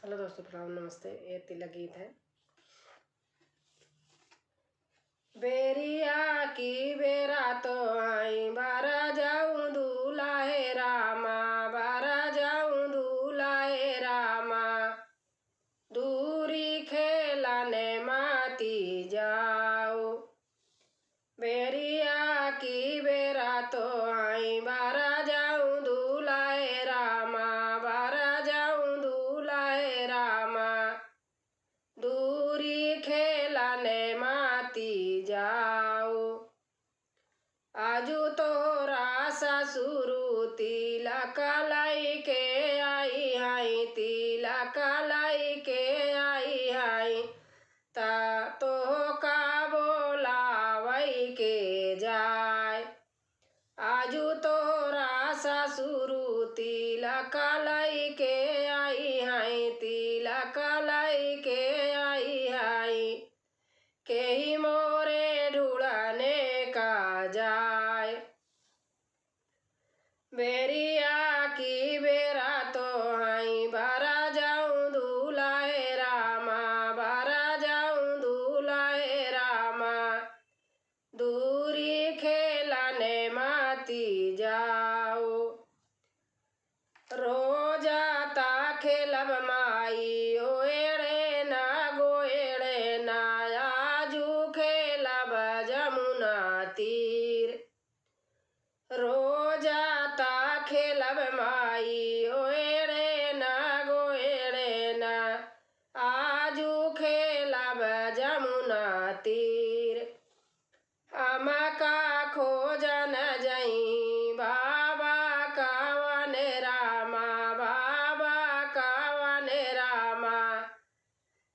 Hello दोस्तों, प्रणाम, नमस्ते। ये तिलक गीत है। बेरिया की बेरा तो आई बारा जाऊं दूल्हे रामा, बारा जाऊं दूल्हे रामा, दूरी खेलाने माती जाओ। बेरिया की बेरा तो आई बारा जाऊं दूल्हे रामा, बारा जाऊं दूल्हे रामा, दूरी खेलाने माती जाओ। आजू तोरा ससुरु तिलक लाई के आई हाई, तिलक लाई के आई हाई, ता तो का बोलावई के जाय। आजू तोरा ससुरु तिलक लाई के आई हाई, तिलक लाई के आई हाई, के ही मोरे ढूढ़ने का जाय। बेरिया की बेरा तो हाई बारा जाऊं दूल्हे रामा, बारा जाऊं दूल्हे रामा, दूरी खेलाने माती जाओ। रोजाता खेलब माई ओएड़े ना गोएड़े ना, आजू खेलब जमुना तीर। रोजाता खेलब माई ओएड़े ना गोएड़े ना, आजू खेलब जमुना तीर। हमका खोजन जई बाबा कावन रामा, बाबा कावन रामा,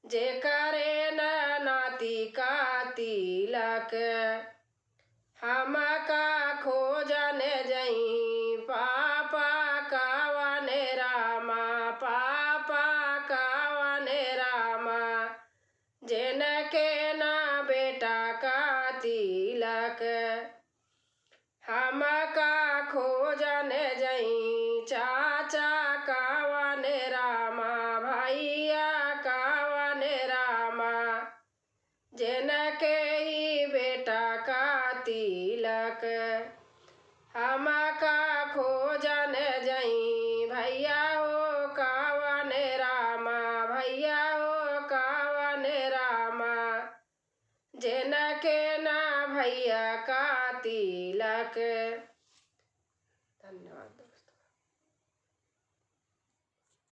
जे करे न नाती का तिलक। हमका खोजन जई पापा कावन रामा, पापा कावन रामा, जेन के ना बेटा का तिलक। हमका खोजन जई चाचा कावन रामा, भैया कावन रामा, जेन के ही बेटा का तिलक। हमका खोजन जई भैया हो कावन रामा, भैया हो कावन रामा, जेन के ना भैया का तिलक।